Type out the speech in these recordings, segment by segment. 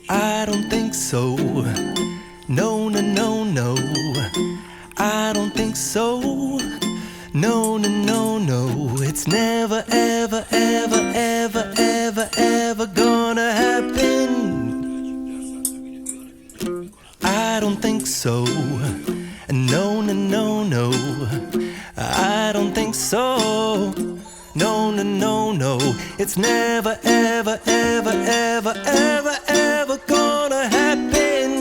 I don't think so. No, no, no, no. I don't think so. No, no, no, no. It's never, ever, ever, ever, ever, ever gonna happen. I don't think so. No, no, no, no. I don't think so. No, no, no, no. It's never, ever, ever, ever, ever, ever gonna happen.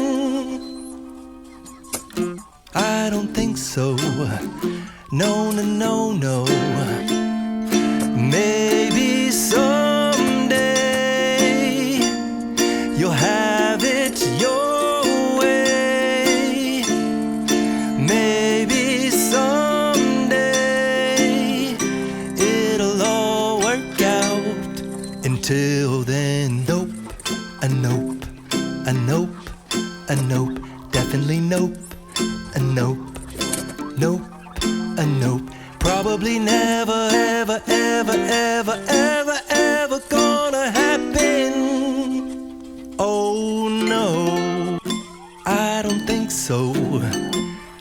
I don't think so. No, no, no, no. Maybe someday you'll have it your way. Maybe someday it'll all work out. Until then, nope, a nope, a nope, a nope, definitely nope, a nope, nope, a nope. Probably never, ever, ever, ever, ever, ever gonna happen. Oh no, I don't think so.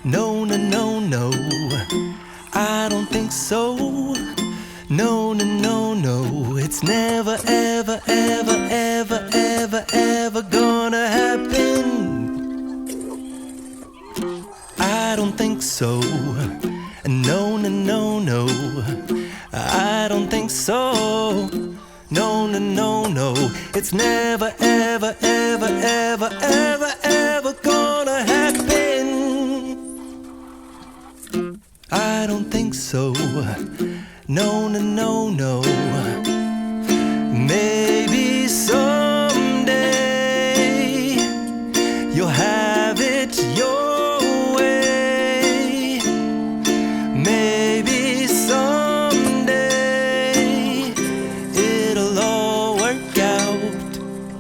No, no, no, no. I don't think so. No, no, no, no. It's never, ever, ever, ever, ever, ever gonna happen. I don't think so. No, no, no, no. I don't think so. No, no, no, no. It's never, ever, ever, ever, ever, ever gonna happen. I don't think so. No, no, no, no. Maybe someday you'll have it your way. Maybe someday it'll all work out.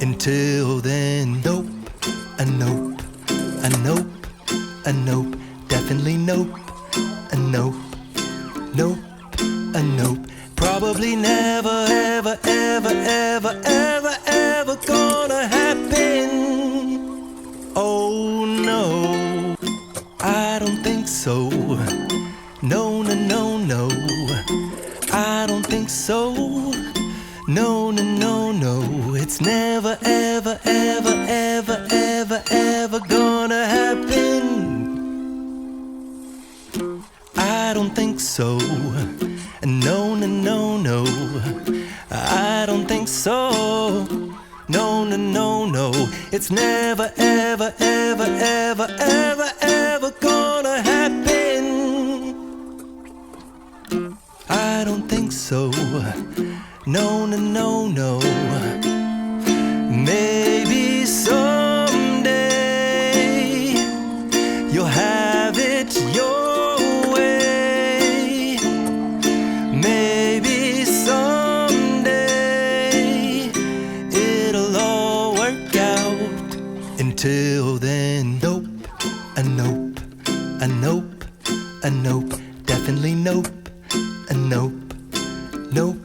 Until then, nope, a nope, a nope, a nope, definitely nope, a nope, nope, a nope. Probably never, ever, ever, ever, ever, ever gonna happen. Oh no, I don't think so. No, no, no, no. I don't think so. No, no, no, no. It's never, ever, ever, ever, ever, ever gonna happen. I don't think so. No, no, no, no. I don't think so. No, no, no, no. It's never, ever, ever, ever, ever, ever gonna happen. I don't think so. No, no, no, no. Maybe someday you'll have it your way. Maybe someday it'll all work out. Until then, nope, a nope, a nope, a nope, definitely nope, a nope, nope,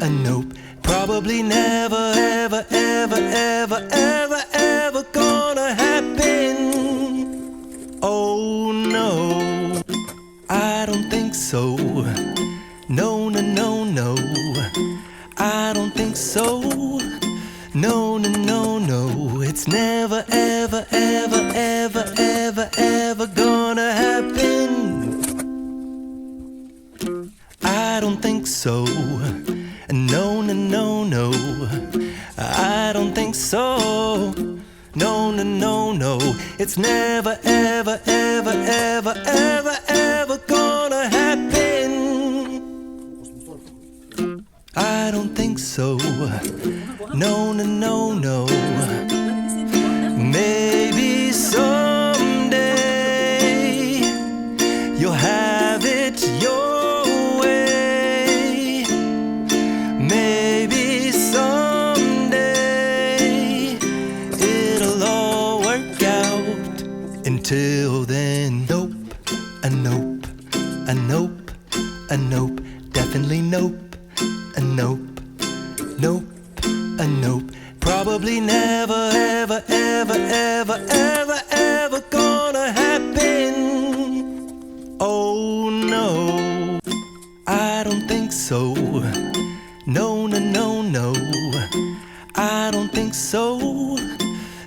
a nope. Probably never, ever, ever, ever, ever gonna happen. I don't think so. No, no, no, no. I don't think so. No, no, no, no. Maybe someday you'll have it your way. Maybe someday it'll all work out. Until then, nope, a nope, a nope, a nope, definitely nope, a nope, nope, a nope. Probably never, ever, ever, ever, ever, ever gonna happen. Oh no, I don't think so. No, no, no, no. I don't think so. No, no, no, no. It's never, ever, ever, ever, ever, ever gonna happen. I don't think so. No, no, no, no. I don't think so. No, no, no, no. It's never, ever, ever, ever, ever, ever gonna happen. I don't think so. No, no, no, no. Maybe someday you'll have it your way. Maybe someday it'll all work out. Until then, nope, a nope, a nope, a nope, definitely nope, a nope, nope, a nope. Probably never never, ever, ever, ever, ever, ever gonna happen. Oh no, I don't think so. No, no, no, no, I don't think so.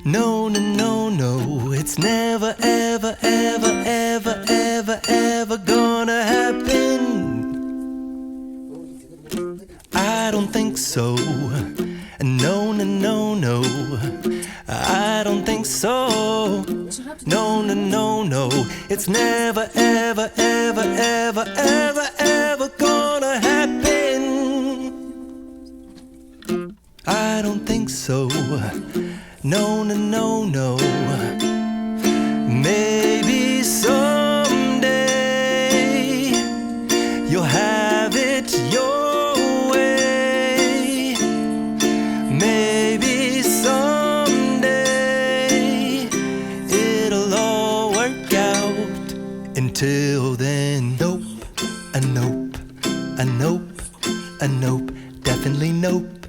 No, no, no, no, it's never, ever, ever, ever, ever, ever gonna happen. I don't think so. No, no, no, no, I don't think so. No, no, no, no, it's never, ever, ever, ever, ever, ever gonna happen. I don't think so. No, no, no, no. Maybe someday you'll have it your way. Maybe someday it'll all work out. Until then, nope, a nope, a nope, a nope, definitely nope.